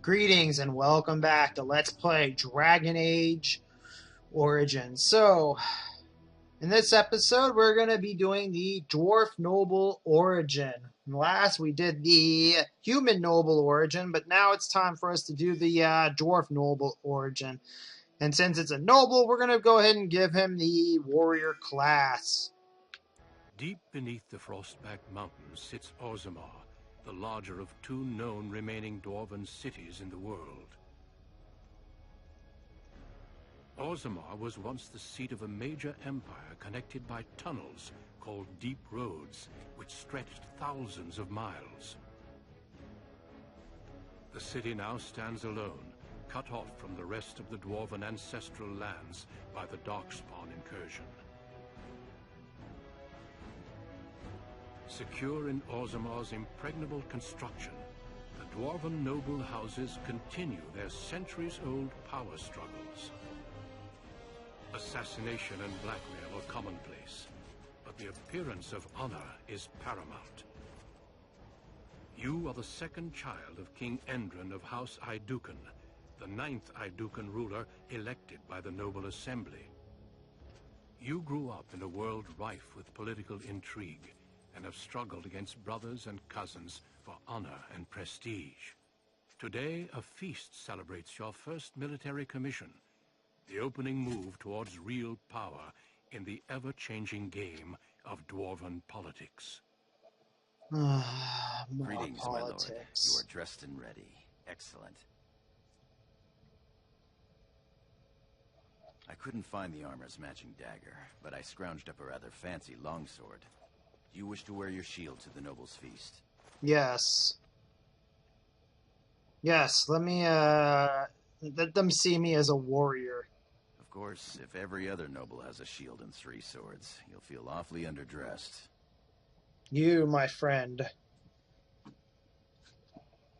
Greetings and welcome back to Let's Play Dragon Age Origin. So, in this episode, we're going to be doing the Dwarf Nobel Origin. Last, we did the Human Noble Origin, but now it's time for us to do the Dwarf Noble Origin. And since it's a noble, we're going to go ahead and give him the warrior class. Deep beneath the Frostback Mountains sits Orzammar, the larger of two known remaining dwarven cities in the world. Orzammar was once the seat of a major empire connected by tunnels called Deep Roads, which stretched thousands of miles. The city now stands alone, cut off from the rest of the dwarven ancestral lands by the Darkspawn incursion. Secure in Orzammar's impregnable construction, the dwarven noble houses continue their centuries-old power struggles. Assassination and blackmail are commonplace, but the appearance of honor is paramount. You are the second child of King Endron of House Aiducan, the 9th Aiducan ruler elected by the Noble Assembly. You grew up in a world rife with political intrigue, and have struggled against brothers and cousins for honor and prestige. Today, a feast celebrates your first military commission, the opening move towards real power in the ever-changing game of dwarven politics. Greetings, Politics. my lord. You are dressed and ready. Excellent. I couldn't find the armor's matching dagger, but I scrounged up a rather fancy longsword. Do you wish to wear your shield to the noble's feast? Yes. Yes, let them see me as a warrior. Of course, if every other noble has a shield and 3 swords, you'll feel awfully underdressed. You, my friend.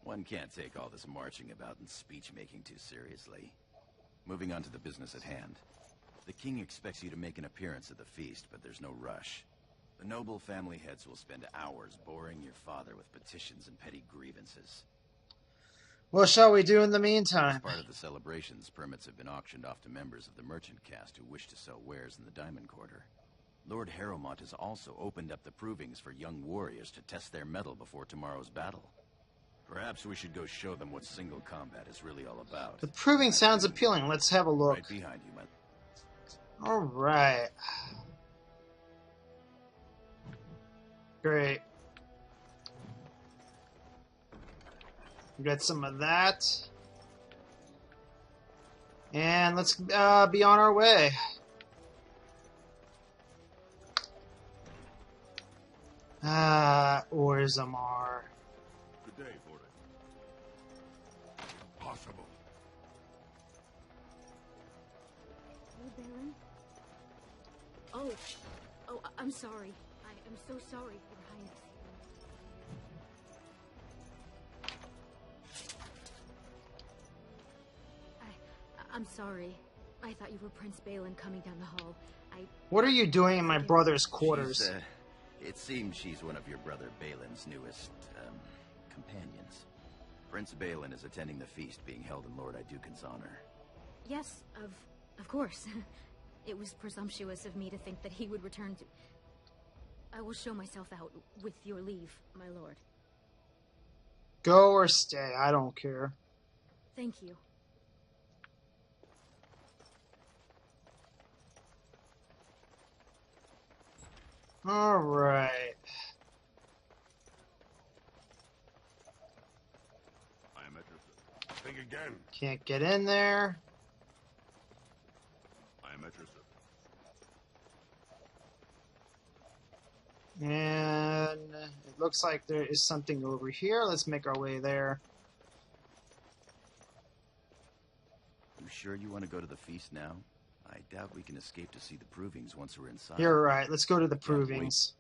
One can't take all this marching about and speech-making too seriously. Moving on to the business at hand. The king expects you to make an appearance at the feast, but there's no rush. The noble family heads will spend hours boring your father with petitions and petty grievances. What shall we do in the meantime? As part of the celebrations, permits have been auctioned off to members of the merchant caste who wish to sell wares in the Diamond Quarter. Lord Harrowmont has also opened up the provings for young warriors to test their mettle before tomorrow's battle. Perhaps we should go show them what single combat is really all about. The proving sounds appealing. Let's have a look. Right behind you, man. All right. Great. Get some of that. And let's be on our way. Orzammar. Good day, Porter. Possible. Hey, Baron. Oh, I'm sorry. I am so sorry, Your Highness. I'm sorry. I thought you were Prince Balin coming down the hall. What are you doing in my brother's quarters? It seems she's one of your brother Balin's newest, companions. Prince Balin is attending the feast being held in Lord Aiducan's honor. Yes, of course. It was presumptuous of me to think that he would return to... I will show myself out, with your leave, my lord. Go or stay, I don't care. Thank you. All right. I am interested. Think again. Can't get in there. I am interested. And it looks like there is something over here. Let's make our way there. You sure you want to go to the feast now? I doubt we can escape to see the provings once we're inside. You're right. Let's go to the provings.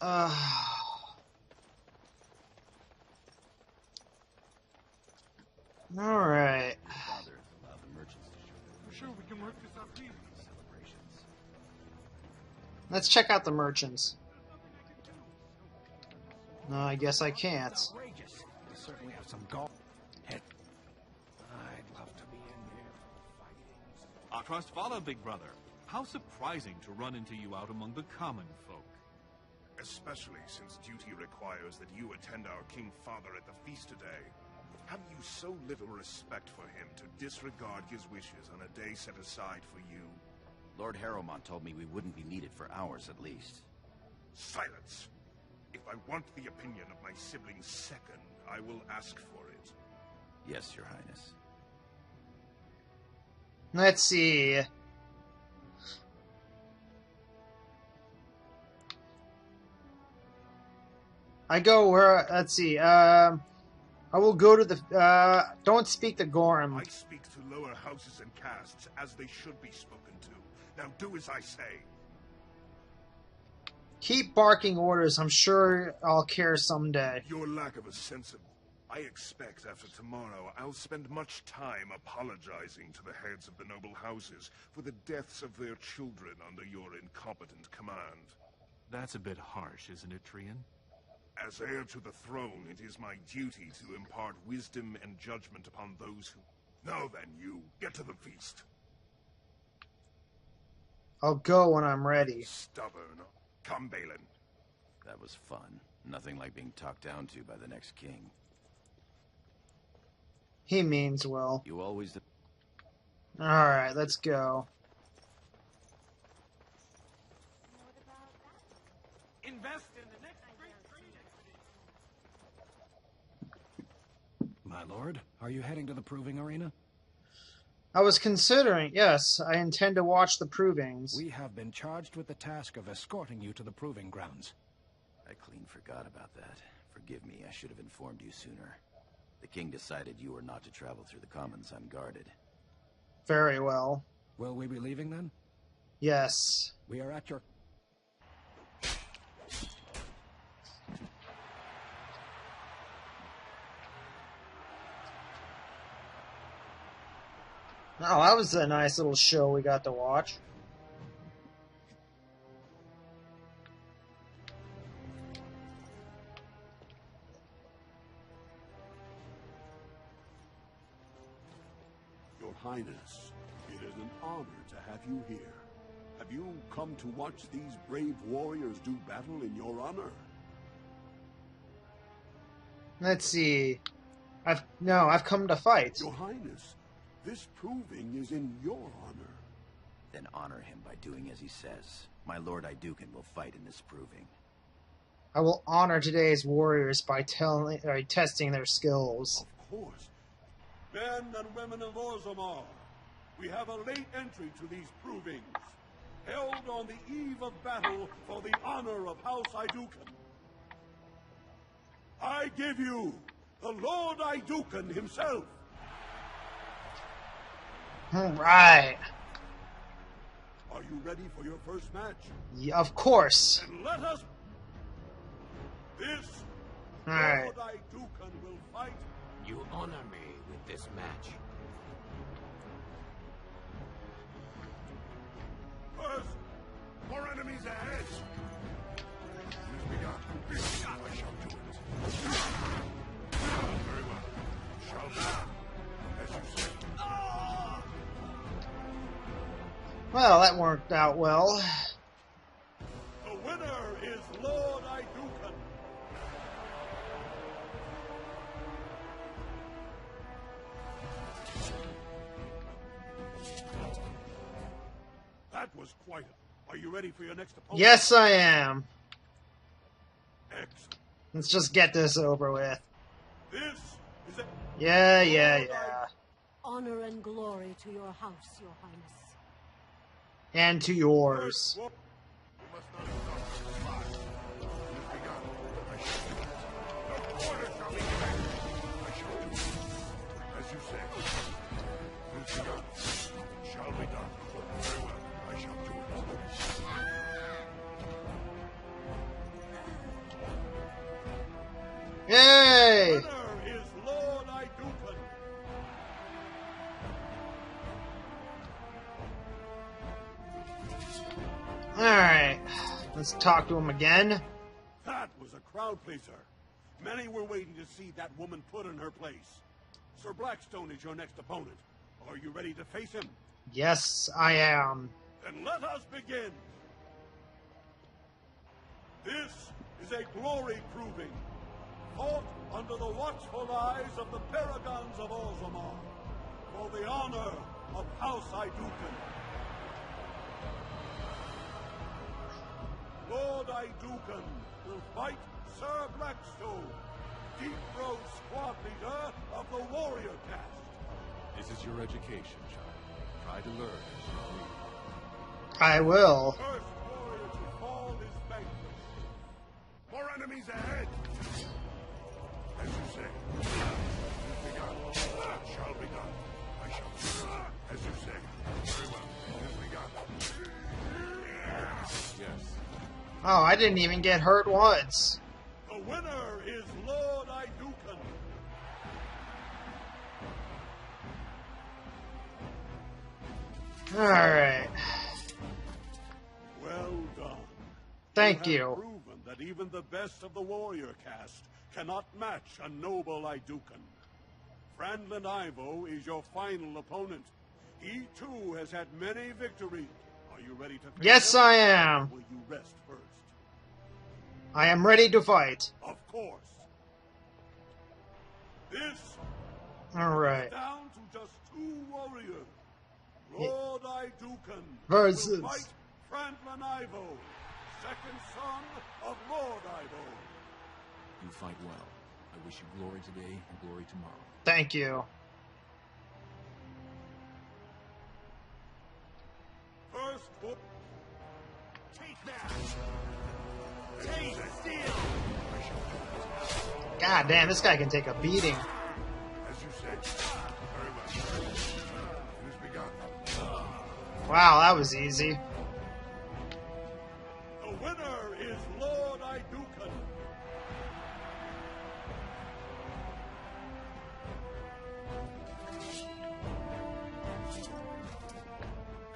All right. Father has allowed the merchants to show their Sure, we can work this out easy. celebrations. Let's check out the merchants. No, I guess I can't. The certainly have some gall. Heck, I'd love to be in there fighting. Our trust follow, big brother. How surprising to run into you out among the common folk. Especially since duty requires that you attend our King Father at the feast today. Have you so little respect for him to disregard his wishes on a day set aside for you? Lord Harrowmont told me we wouldn't be needed for hours at least. Silence! If I want the opinion of my sibling's second, I will ask for it. Yes, Your Highness. Let's see. I go where, let's see, I will go to the, don't speak to Gorham. I speak to lower houses and castes as they should be spoken to. Now do as I say. Keep barking orders, I'm sure I'll care someday. Your lack of a sense of... I expect after tomorrow I'll spend much time apologizing to the heads of the noble houses for the deaths of their children under your incompetent command. That's a bit harsh, isn't it, Trian? As heir to the throne, it is my duty to impart wisdom and judgment upon those who... Now then, you, get to the feast. I'll go when I'm ready. Stubborn. Come, Balin. That was fun. Nothing like being talked down to by the next king. He means well. You always... Alright, let's go. Invest in the next great training expedition. My lord, are you heading to the proving arena? I was considering, yes, I intend to watch the provings. We have been charged with the task of escorting you to the proving grounds. I clean forgot about that. Forgive me, I should have informed you sooner. The king decided you were not to travel through the commons unguarded. Very well. Will we be leaving then? Yes. We are at your... Oh, that was a nice little show we got to watch. Your Highness, it is an honor to have you here. Have you come to watch these brave warriors do battle in your honor? Let's see. I've come to fight. Your Highness, this proving is in your honor. Then honor him by doing as he says. My Lord Idukan will fight in this proving. I will honor today's warriors by testing their skills. Of course. Men and women of Orzammar, we have a late entry to these provings, held on the eve of battle for the honor of House Idukan. I give you the Lord Idukan himself. Alright. Are you ready for your first match? Yeah, of course. And let us... This Alright. Lord Idukan will fight. You honor me with this match. First, more enemies ahead. I shall do it. Very well. Shall be. As you say. Well, that worked out well. The winner is Lord Idukan. That was quite a... Are you ready for your next opponent? Yes, I am. Excellent. Let's just get this over with. This is a... Yeah. Honor and glory to your house, your highness. And to yours. We must not exhaust the spot. It is begun. I shall do it. No order shall be given. I shall do it. As you say. It is begun. It shall be done. Very well. I shall do it. Yay! Winner is Lord Idukan. Alright. Let's talk to him again. That was a crowd pleaser. Many were waiting to see that woman put in her place. Sir Blackstone is your next opponent. Are you ready to face him? Yes, I am. Then let us begin. This is a glory proving, fought under the watchful eyes of the paragons of Orzammar, for the honor of House Iduken. Lord Iduken will fight Sir Blackstone, Deep Road squad leader of the warrior caste. This is your education, child. Try to learn as you read. I will. First warrior to fall is vanquished. More enemies ahead! As you say, it is begun. It shall be done. I shall. As you say. Very well. It is begun. Yes. Oh, I didn't even get hurt once. The winner is Lord Iduken. Alright. Well done. Thank You you. have proven that even the best of the warrior caste cannot match a noble Iduken. Franklin Ivo is your final opponent. He too has had many victories. Are you ready to face Yes, him? I am. Will you rest first? I am ready to fight. Of course. This Alright. down to just two warriors. Lord Iduken Versus. will fight Franklin Ivo, second son of Lord Ivo. You fight well. I wish you glory today and glory tomorrow. Thank you. First book. Take that! Take steel! God damn, this guy can take a beating. As you say. Very well. It is begun. Wow, that was easy. The winner is Lord Iduken.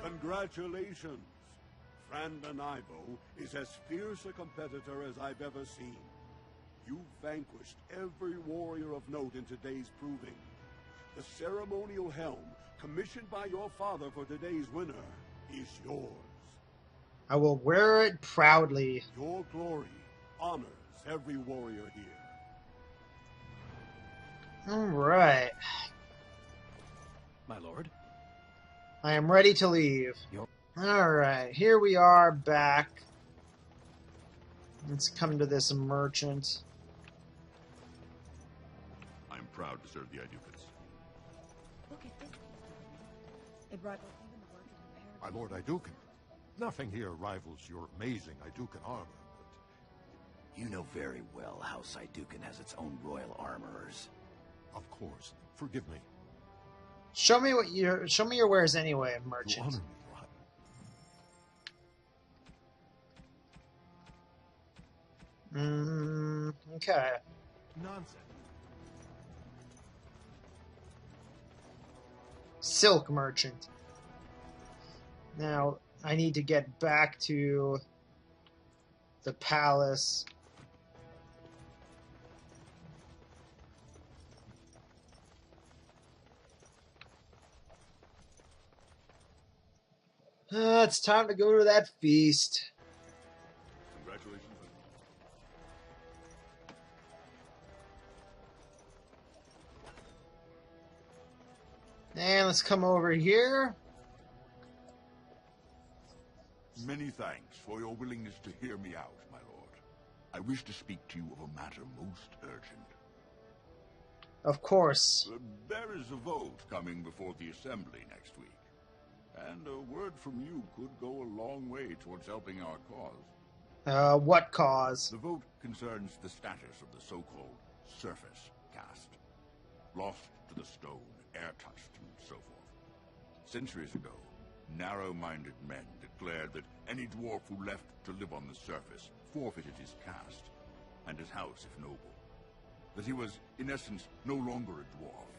Congratulations. Franklin Ivo is as fierce a competitor as I've ever seen. You vanquished every warrior of note in today's proving. The ceremonial helm, commissioned by your father for today's winner, is yours. I will wear it proudly. Your glory honors every warrior here. Alright. My lord? I am ready to leave. Alright, here we are back. Let's come to this merchant. I'm proud to serve the Idukans. Look at this. It brought My Lord Iduken, nothing here rivals your amazing Iduken armor, You know very well House Iduken has its own royal armorers. but of course, forgive me. Show me your wares anyway, You merchant. honor me, right? Okay. Nonsense. Silk merchant. Now, I need to get back to the palace. It's time to go to that feast. Congratulations. And let's come over here. Many thanks for your willingness to hear me out, my lord. I wish to speak to you of a matter most urgent. Of course. There is a vote coming before the Assembly next week. And a word from you could go a long way towards helping our cause. What cause? The vote concerns the status of the so-called surface caste. Lost to the stone, air-touched, and so forth. Centuries ago, narrow-minded men declared that any dwarf who left to live on the surface forfeited his caste, and his house if noble. That he was, in essence, no longer a dwarf.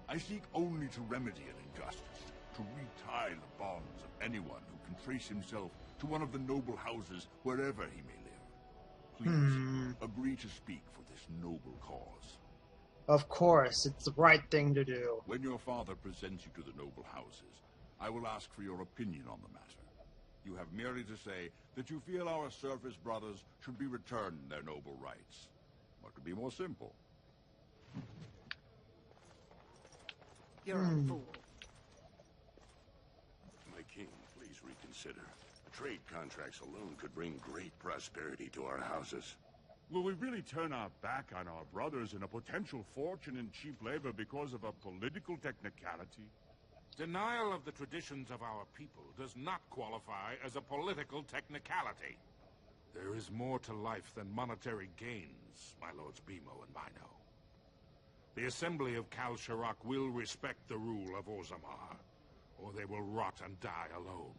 I seek only to remedy an injustice, to retie the bonds of anyone who can trace himself to one of the noble houses wherever he may live. Please, agree to speak for this noble cause. Of course, it's the right thing to do. When your father presents you to the noble houses, I will ask for your opinion on the matter. You have merely to say that you feel our surface brothers should be returned their noble rights. What could be more simple? You're a fool. My king, please reconsider. Trade contracts alone could bring great prosperity to our houses. Will we really turn our back on our brothers and a potential fortune in cheap labor because of a political technicality? Denial of the traditions of our people does not qualify as a political technicality. There is more to life than monetary gains, my lords Bimo and Mino. The Assembly of Kal Sharok will respect the rule of Orzammar, or they will rot and die alone,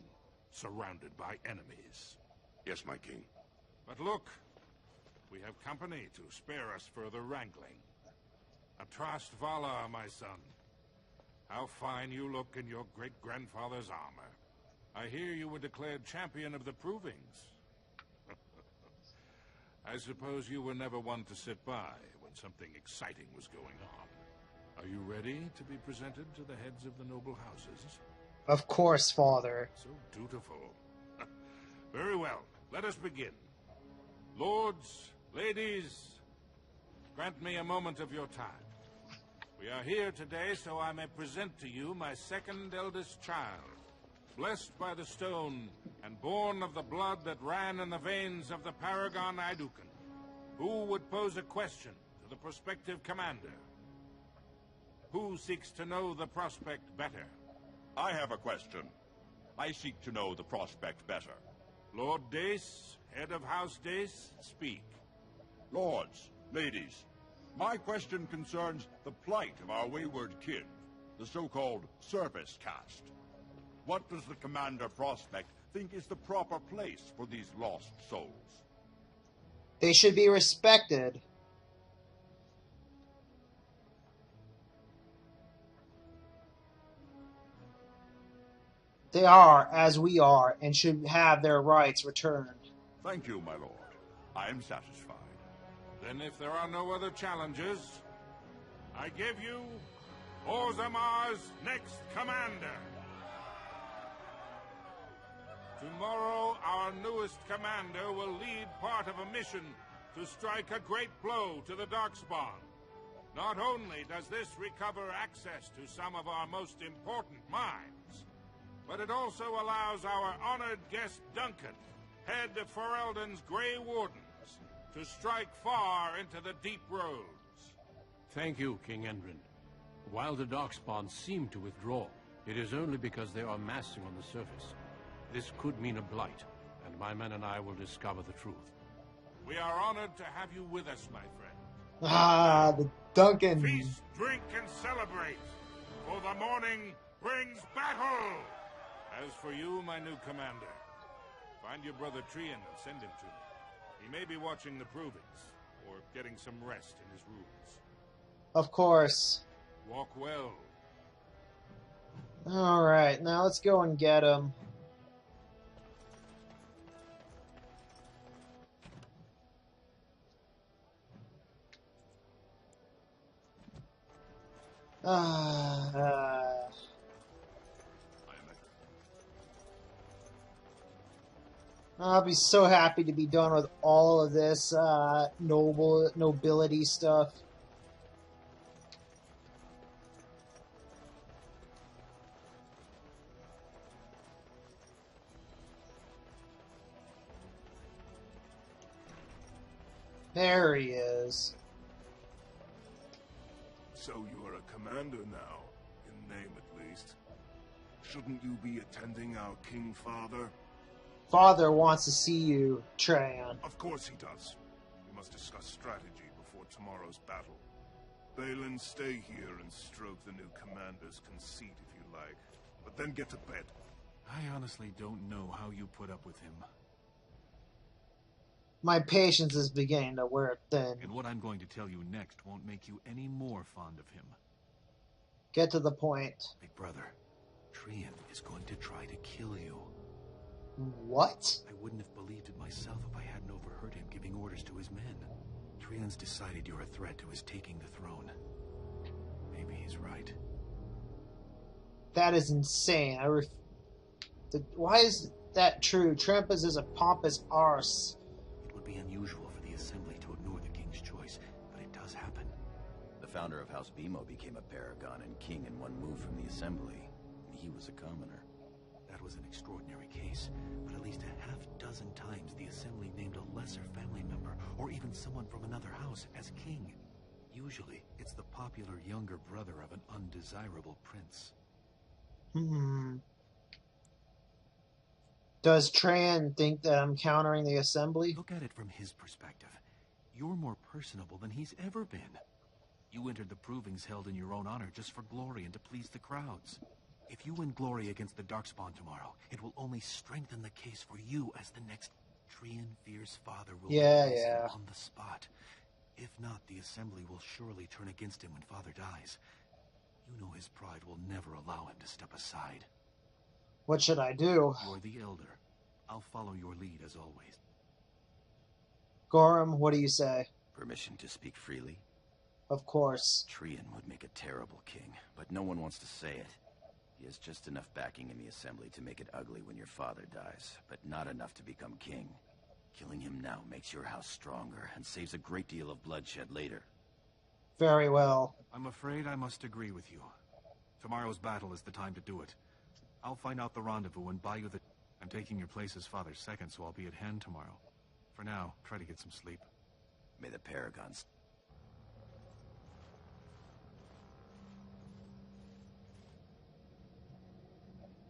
surrounded by enemies. Yes, my king. But look, we have company to spare us further wrangling. Atrast Vala, my son. How fine you look in your great-grandfather's armor. I hear you were declared champion of the provings. I suppose you were never one to sit by when something exciting was going on. Are you ready to be presented to the heads of the noble houses? Of course, father. So dutiful. Very well, let us begin. Lords, ladies, grant me a moment of your time. We are here today so I may present to you my second eldest child, blessed by the stone and born of the blood that ran in the veins of the paragon Idukan. Who would pose a question to the prospective commander? Who seeks to know the prospect better? I have a question. I seek to know the prospect better. Lord Dace, head of House Dace, speak. Lords, ladies, my question concerns the plight of our wayward kin, the so-called service caste. What does the Commander Prospect think is the proper place for these lost souls? They should be respected. They are, as we are, and should have their rights returned. Thank you, my lord. I am satisfied. Then if there are no other challenges, I give you Orzammar's next commander. Tomorrow, our newest commander will lead part of a mission to strike a great blow to the Darkspawn. Not only does this recover access to some of our most important mines, but it also allows our honored guest Duncan, head of Ferelden's Grey Wardens, to strike far into the deep roads. Thank you, King Endrin. While the Darkspawn seem to withdraw, it is only because they are massing on the surface. This could mean a blight, and my men and I will discover the truth. We are honored to have you with us, my friend. Ah, the Duncan. Feast, drink, and celebrate, for the morning brings battle! As for you, my new commander, find your brother Trian and send him to me. He may be watching the provings, or getting some rest in his rooms. Of course. Walk well. Alright, now let's go and get him. I'll be so happy to be done with all of this nobility stuff. There he is. So you are a commander now, in name at least. Shouldn't you be attending our King Father? Father wants to see you, Tran. Of course he does. We must discuss strategy before tomorrow's battle. Balin, stay here and stroke the new commander's conceit if you like. But then get to bed. I honestly don't know how you put up with him. My patience is beginning to wear thin. And what I'm going to tell you next won't make you any more fond of him. Get to the point. Big brother, Trian is going to try to kill you. What? I wouldn't have believed it myself if I hadn't overheard him giving orders to his men. Trian's decided you're a threat to his taking the throne. Maybe he's right. That is insane. Why is that true? Trampas is a pompous arse. It would be unusual for the Assembly to ignore the king's choice, but it does happen. The founder of House Bimo became a paragon and king in one move from the Assembly. He was a commoner. That was an extraordinary case, but at least a half-dozen times the Assembly named a lesser family member, or even someone from another house, as king. Usually, it's the popular younger brother of an undesirable prince. Does Tran think that I'm countering the Assembly? Look at it from his perspective. You're more personable than he's ever been. You entered the provings held in your own honor just for glory and to please the crowds. If you win glory against the Darkspawn tomorrow, it will only strengthen the case for you as the next Trian Fear's father will replace him on the spot. If not, the Assembly will surely turn against him when father dies. You know his pride will never allow him to step aside. What should I do? You're the elder. I'll follow your lead as always. Gorham, what do you say? Permission to speak freely? Of course. Trian would make a terrible king, but no one wants to say it. He has just enough backing in the Assembly to make it ugly when your father dies, but not enough to become king. Killing him now makes your house stronger and saves a great deal of bloodshed later. Very well. I'm afraid I must agree with you. Tomorrow's battle is the time to do it. I'll find out the rendezvous and buy you the... I'm taking your place as father's second, so I'll be at hand tomorrow. For now, try to get some sleep. May the Paragons...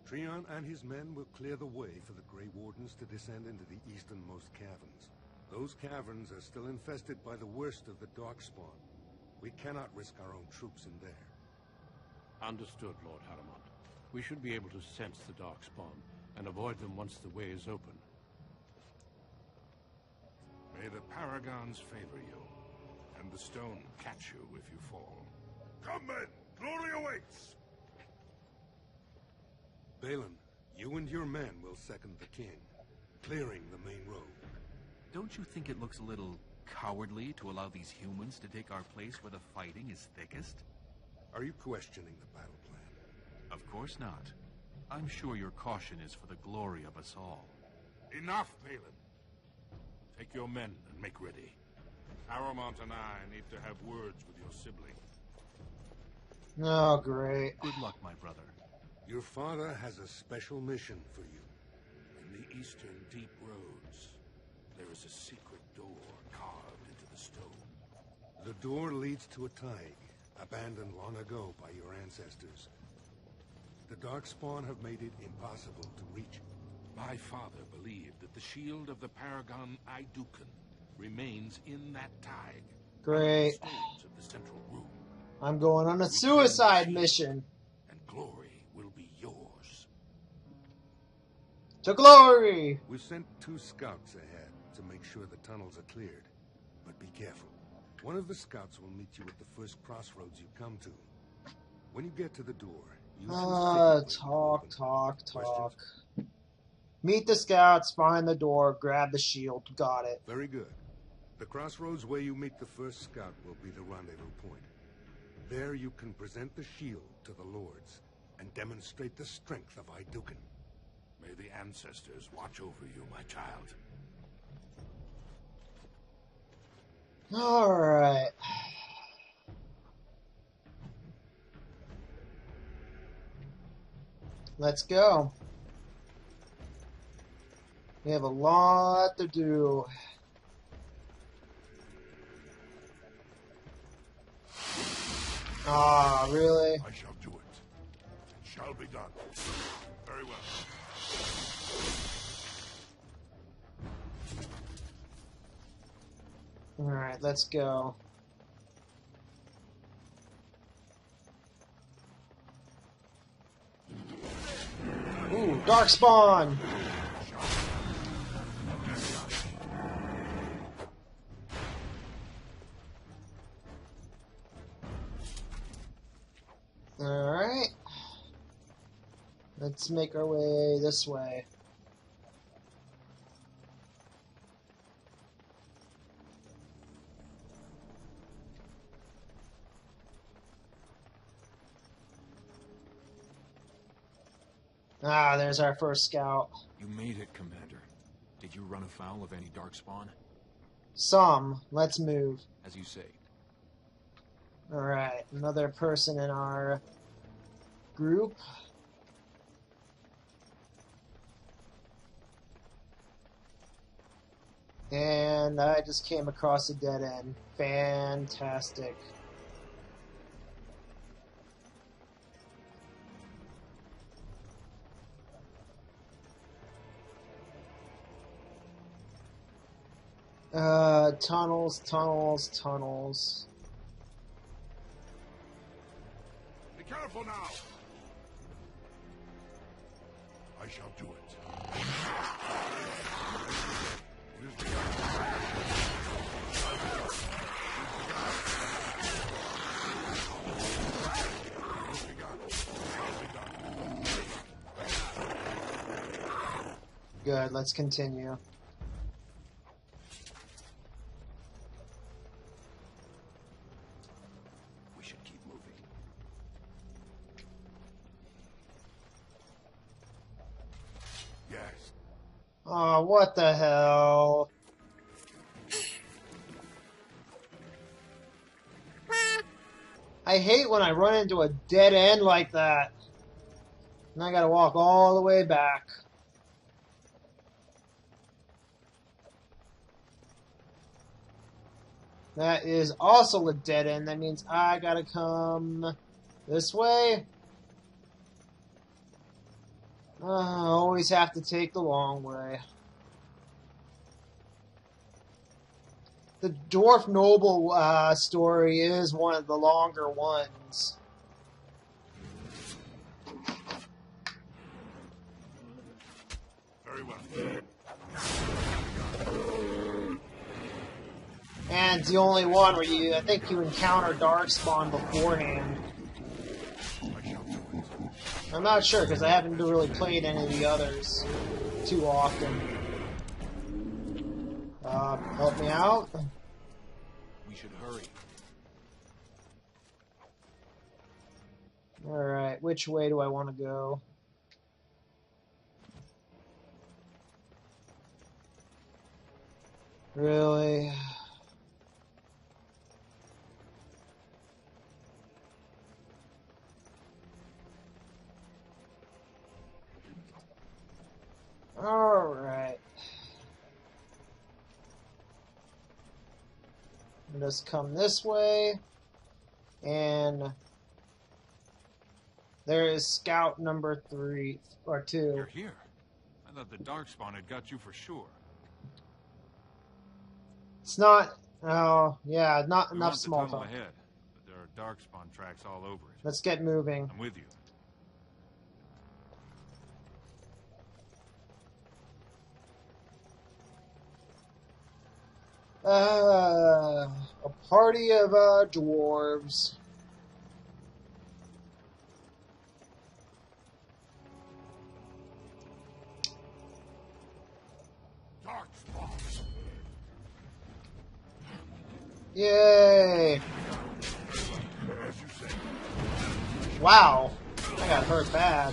Trian and his men will clear the way for the Grey Wardens to descend into the easternmost caverns. Those caverns are still infested by the worst of the Darkspawn. We cannot risk our own troops in there. Understood, Lord Haramond. We should be able to sense the Darkspawn and avoid them once the way is open. May the Paragons favor you, and the stone catch you if you fall. Come, men! Glory awaits! Balin, you and your men will second the king, clearing the main road. Don't you think it looks a little cowardly to allow these humans to take our place where the fighting is thickest? Are you questioning the battle plan? Of course not. I'm sure your caution is for the glory of us all. Enough, Balin. Take your men and make ready. Haramond and I need to have words with your sibling. Oh, great. Good luck, my brother. Your father has a special mission for you. In the eastern deep roads, there is a secret door carved into the stone. The door leads to a Taig, abandoned long ago by your ancestors. The Darkspawn have made it impossible to reach. My father believed that the shield of the Paragon Idukan remains in that Taig. Great. Stones of the central room. I'm going on a suicide mission. And glory will be yours. To glory! We've sent 2 scouts ahead to make sure the tunnels are cleared. But be careful. One of the scouts will meet you at the first crossroads you come to. When you get to the door, use your signal Talk. Meet the scouts, find the door, grab the shield. Got it. Very good. The crossroads where you meet the first scout will be the rendezvous point. There you can present the shield to the lords and demonstrate the strength of Idukan. May the ancestors watch over you, my child. Alright. Let's go. We have a lot to do. Ah, really? I shall do it. It shall be done. Very well. Alright, let's go. Ooh, Darkspawn! Alright. Let's make our way this way. Ah, there's our first scout. You made it, Commander. Did you run afoul of any darkspawn? Some. Let's move. As you say. Alright, another person in our group. And I just came across a dead end. Fantastic. Tunnels, tunnels, tunnels. Be careful now! I shall do it. It is begun. Good, let's continue. We should keep moving. Yes. Oh, what the hell? I hate when I run into a dead end like that. And I gotta walk all the way back. That is also a dead end. That means I gotta come this way. I always have to take the long way. The Dwarf Nobel story is one of the longer ones. Very well. And it's the only one where I think you encounter Darkspawn beforehand. I'm not sure because I haven't really played any of the others too often. Help me out. We should hurry. Alright, which way do I want to go? Really? Alright. Just come this way. And there is scout number 3 or 2. You're here. I thought the Darkspawn had got you for sure. It's not. Oh, yeah, not We enough want the small tunnel talk. ahead, but there are Darkspawn tracks all over it. Let's get moving. I'm with you. A party of dwarves. Darkspawn. Yay! As you say. Wow, I got hurt bad.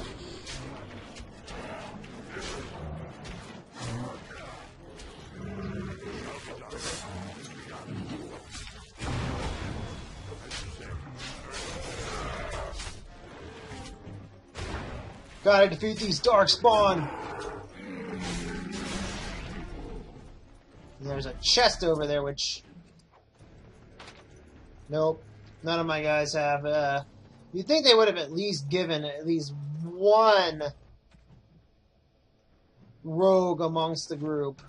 Gotta defeat these Darkspawn. There's a chest over there, which... Nope. None of my guys have, You'd think they would have at least given at least one rogue amongst the group.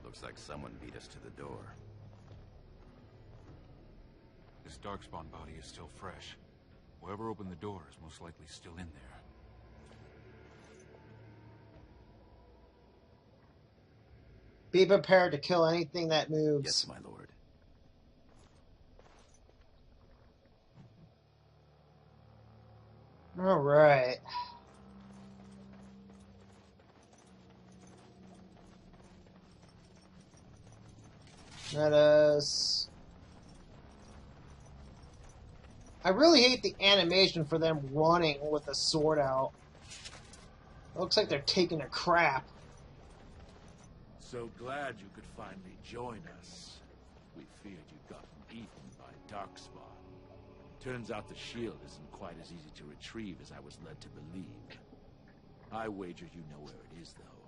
Looks like someone beat us to the door. This Darkspawn body is still fresh. Whoever opened the door is most likely still in there. Be prepared to kill anything that moves. Yes, my lord. Alright. Let us I really hate the animation for them running with a sword out. It looks like they're taking a crap. So glad you could finally join us. We feared you'd gotten eaten by Darkspawn. Turns out the shield isn't quite as easy to retrieve as I was led to believe. I wager you know where it is, though.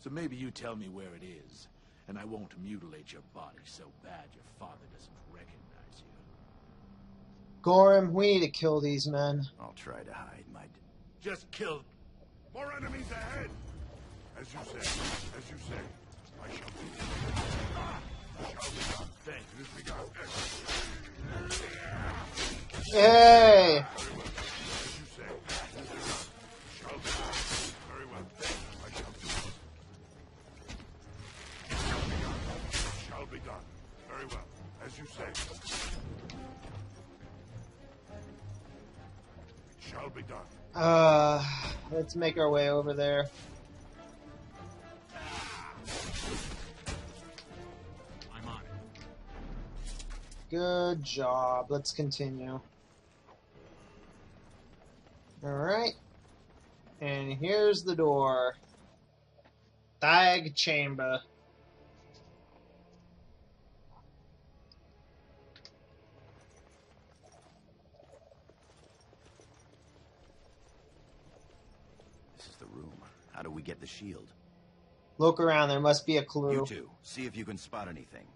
So maybe you tell me where it is, and I won't mutilate your body so bad your father doesn't recognize you. Gorham, we need to kill these men. I'll try to hide my... Just kill... More enemies ahead! As you say, I shall be. Thank you. Hey! As you say, shall be. Very well. I shall do. Shall be done. Very well. As you say. It shall be done. Let's make our way over there. I'm on it. Good job. Let's continue. Alright. And here's the door. Dag chamber. This is the room. How do we get the shield? Look around. There must be a clue. You two, see if you can spot anything.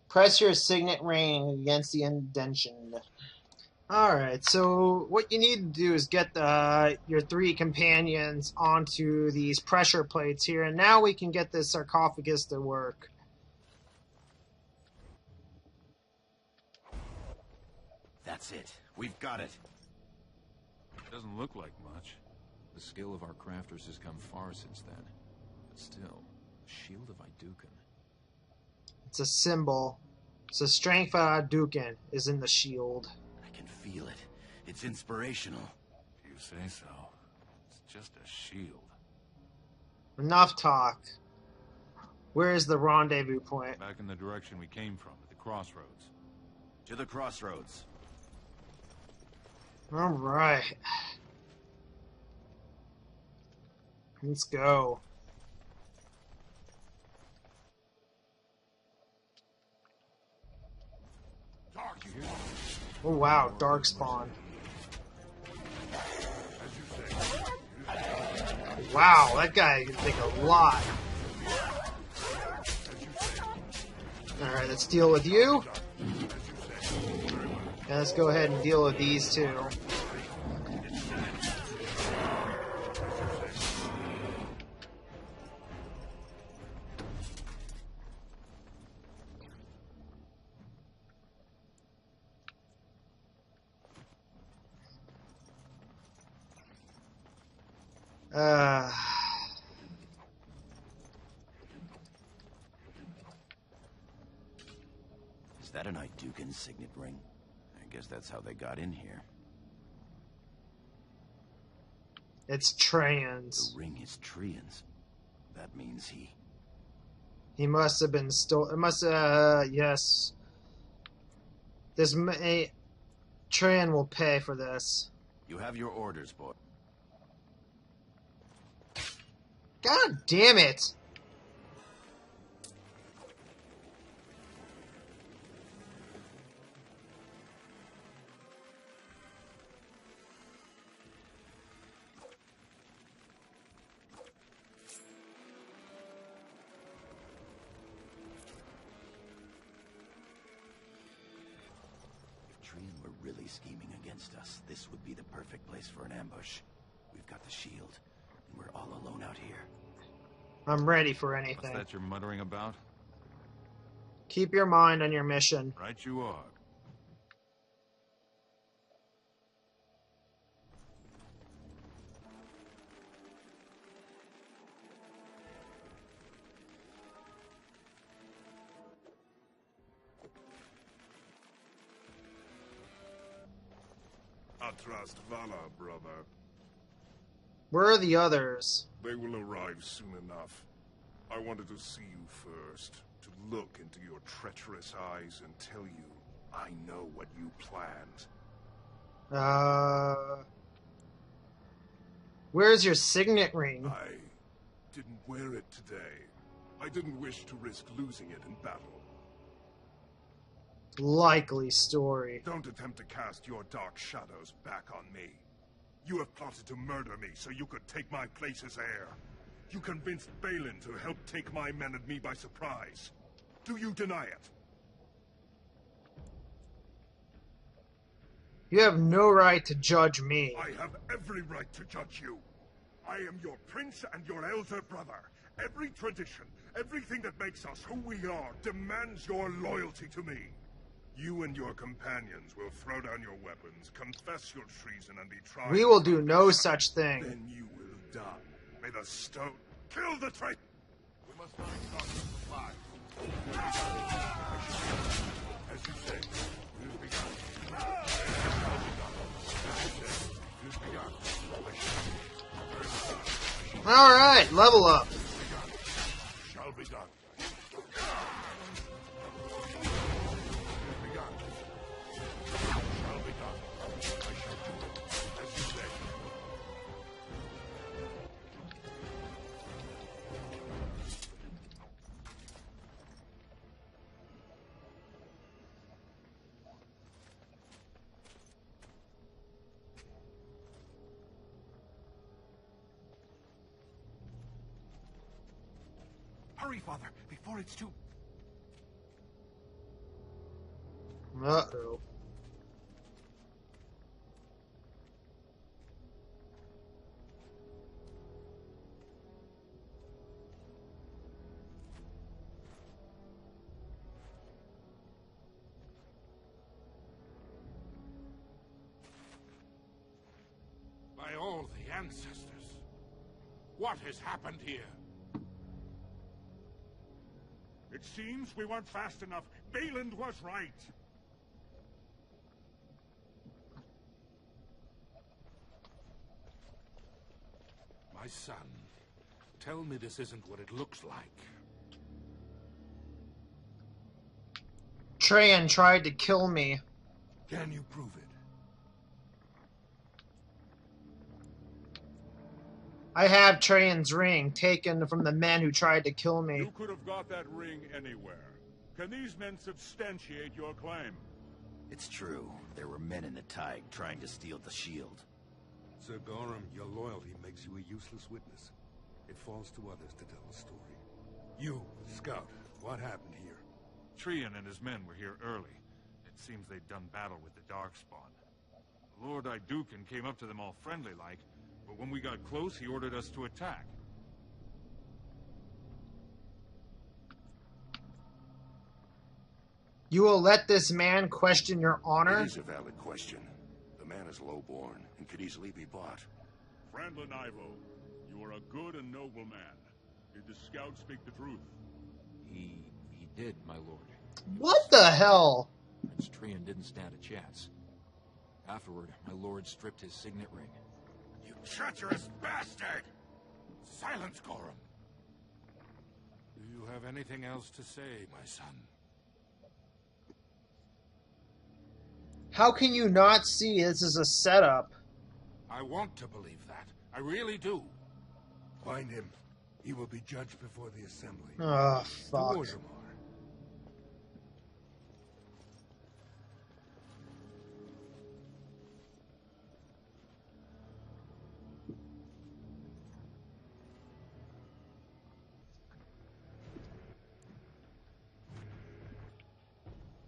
Press your signet ring against the indentation. Alright, so what you need to do is get your three companions onto these pressure plates here, and now we can get this sarcophagus to work. That's it. We've got it. It doesn't look like much. The skill of our crafters has come far since then. But still, the shield of Idukan. It's a symbol. So strength of Hadouken is in the shield. I can feel it. It's inspirational. You say so. It's just a shield. Enough talk. Where is the rendezvous point? Back in the direction we came from, at the crossroads. To the crossroads. Alright. Let's go. Oh wow, Darkspawn. Wow, that guy can take a lot. Alright, let's deal with you. And let's go ahead and deal with these two. Is that an Idukan signet ring? I guess that's how they got in here. It's trans. The ring is Trian's. That means he must have been stolen. It must, yes. This Tran will pay for this. You have your orders, boy. God damn it! Really scheming against us, this would be the perfect place for an ambush. We've got the shield, and we're all alone out here. I'm ready for anything. What's that you're muttering about? Keep your mind on your mission. Right you are. I trust Valor, brother. Where are the others? They will arrive soon enough. I wanted to see you first, to look into your treacherous eyes and tell you I know what you planned. Where's your signet ring? I didn't wear it today. I didn't wish to risk losing it in battle. Likely story. Don't attempt to cast your dark shadows back on me. You have plotted to murder me so you could take my place as heir. You convinced Balin to help take my men and me by surprise. Do you deny it? You have no right to judge me. I have every right to judge you. I am your prince and your elder brother. Every tradition, everything that makes us who we are, demands your loyalty to me. You and your companions will throw down your weapons, confess your treason, and be tried. We will do no such thing. Then you will die. May the stone kill the traitor. We must not stop the fight. As you say, it has begun. It has begun. All right, level up. Shall be done. Hurry, Father, before it's too... Uh-oh. By all the ancestors, what has happened here? It seems we weren't fast enough. Balin was right. My son, tell me this isn't what it looks like. Trajan tried to kill me. Can you prove it? I have Trajan's ring, taken from the men who tried to kill me. You could have got that ring anywhere. Can these men substantiate your claim? It's true. There were men in the Tig trying to steal the shield. Sir Gorham, your loyalty makes you a useless witness. It falls to others to tell the story. You, Scout, what happened here? Trian and his men were here early. It seems they'd done battle with the Darkspawn. Lord Iduken came up to them all friendly-like, but when we got close, he ordered us to attack. You will let this man question your honor? It is a valid question. The man is low-born and could easily be bought. Frandlin Ivo, you are a good and noble man. Did the scout speak the truth? He did, my lord. What the hell? Prince Trian didn't stand a chance. Afterward, my lord stripped his signet ring. You treacherous bastard! Silence, Gorham. Do you have anything else to say, my son? How can you not see this is a setup? I want to believe that. I really do. Find him. He will be judged before the assembly. Oh, fuck. To Orgrimmar.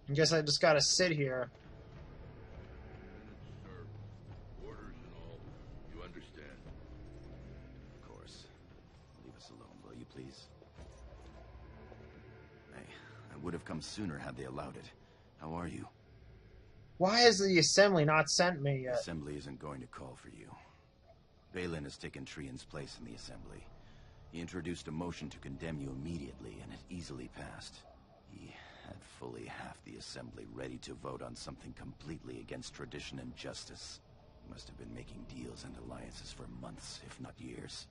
I guess I just gotta sit here. Sir, orders and all. You understand? Of course. Leave us alone, will you please? I would have come sooner had they allowed it. How are you? Why has the assembly not sent me The yet? assembly isn't going to call for you. Balin has taken Trian's place in the assembly. He introduced a motion to condemn you immediately, and it easily passed. He had fully half the assembly ready to vote on something completely against tradition and justice. He must have been making deals and alliances for months, if not years.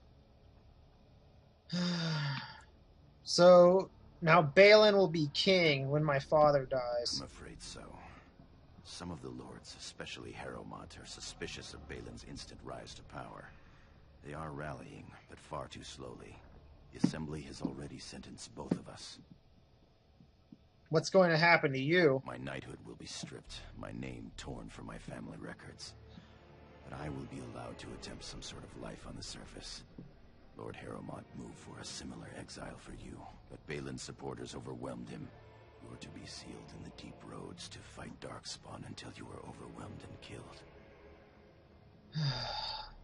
So now Balin will be king when my father dies. I'm afraid so. Some of the lords, especially Harrowmont, are suspicious of Balin's instant rise to power. They are rallying, but far too slowly. The Assembly has already sentenced both of us. What's going to happen to you? My knighthood will be stripped, my name torn from my family records. But I will be allowed to attempt some sort of life on the surface. Lord Harrowmont moved for a similar exile for you, but Balin's supporters overwhelmed him. You are to be sealed in the deep roads to fight Darkspawn until you are overwhelmed and killed.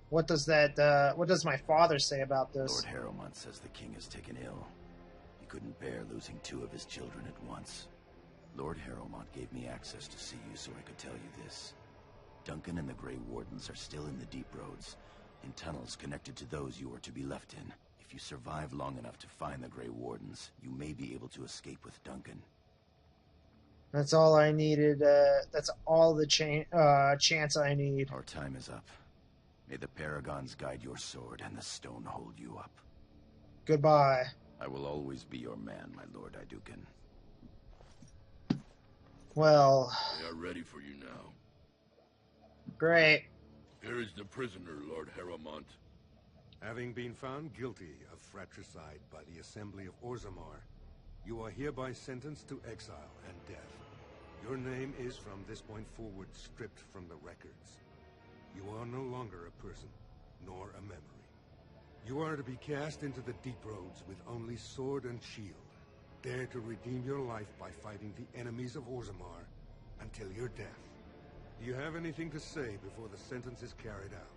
What does my father say about this? Lord Harrowmont says the king is taken ill. He couldn't bear losing 2 of his children at once. Lord Harrowmont gave me access to see you so I could tell you this. Duncan and the Grey Wardens are still in the deep roads, in tunnels connected to those you are to be left in. If you survive long enough to find the Grey Wardens, you may be able to escape with Duncan. That's all I needed. That's all the chance I need. Our time is up. May the Paragons guide your sword and the stone hold you up. Goodbye. I will always be your man, my Lord Idukan. Well... They are ready for you now. Great. Here is the prisoner, Lord Harrowmont. Having been found guilty of fratricide by the Assembly of Orzammar, you are hereby sentenced to exile and death. Your name is from this point forward stripped from the records. You are no longer a person, nor a memory. You are to be cast into the deep roads with only sword and shield. Dare to redeem your life by fighting the enemies of Orzammar until your death. Do you have anything to say before the sentence is carried out?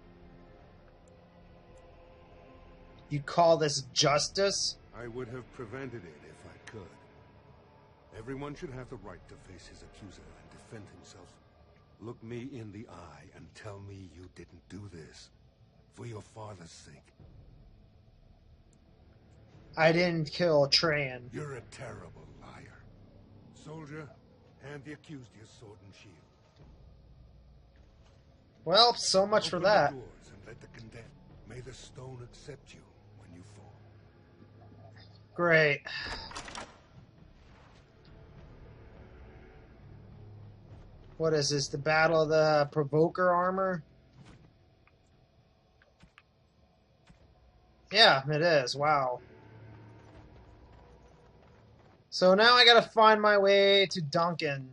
You call this justice? I would have prevented it if I could. Everyone should have the right to face his accuser and defend himself. Look me in the eye and tell me you didn't do this. For your father's sake. I didn't kill Trajan. You're a terrible liar. Soldier, hand the accused your sword and shield. Well, so much for that. Open the doors and let the condemned. May the stone accept you when you fall. Great. What is this? The Battle of the Provoker armor? Yeah, it is. Wow. So now I gotta find my way to Duncan.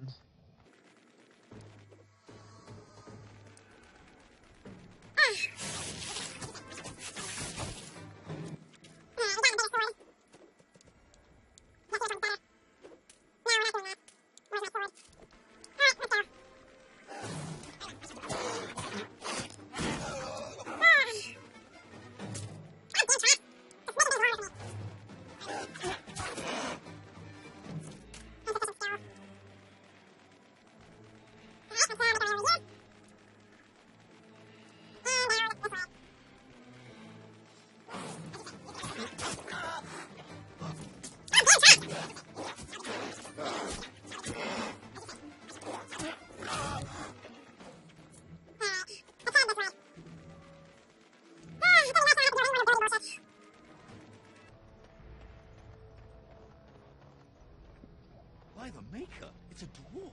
By the Maker, it's a dwarf.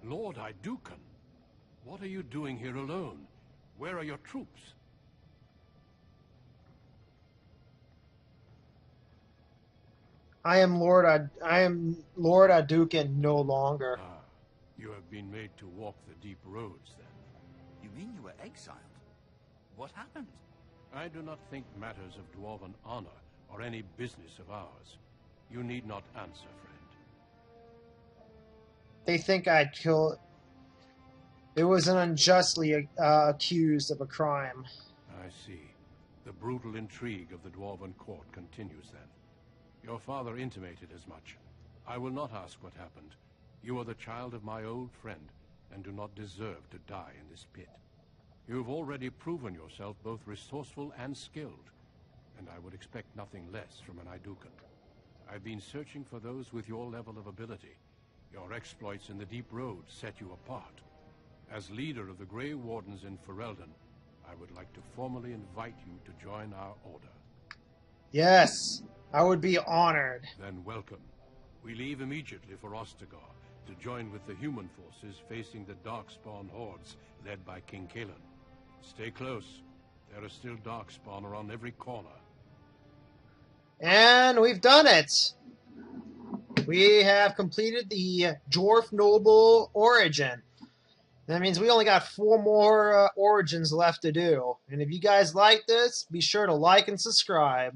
Lord Idukan, what are you doing here alone? Where are your troops? I am Lord Adukan no longer. Ah, you have been made to walk the deep roads, then. You mean you were exiled? What happened? I do not think matters of dwarven honor are any business of ours. You need not answer, friend. They think I'd kill... It was an unjustly accused of a crime. I see. The brutal intrigue of the dwarven court continues, then. Your father intimated as much. I will not ask what happened. You are the child of my old friend, and do not deserve to die in this pit. You have already proven yourself both resourceful and skilled, and I would expect nothing less from an Idukan. I've been searching for those with your level of ability. Your exploits in the Deep Road set you apart. As leader of the Grey Wardens in Ferelden, I would like to formally invite you to join our order. Yes, I would be honored. Then welcome. We leave immediately for Ostagar to join with the human forces facing the Darkspawn hordes led by King Kalen. Stay close. There are still Darkspawn around every corner. And we've done it! We have completed the Dwarf Nobel Origin. That means we only got 4 more origins left to do. And if you guys like this, be sure to like and subscribe.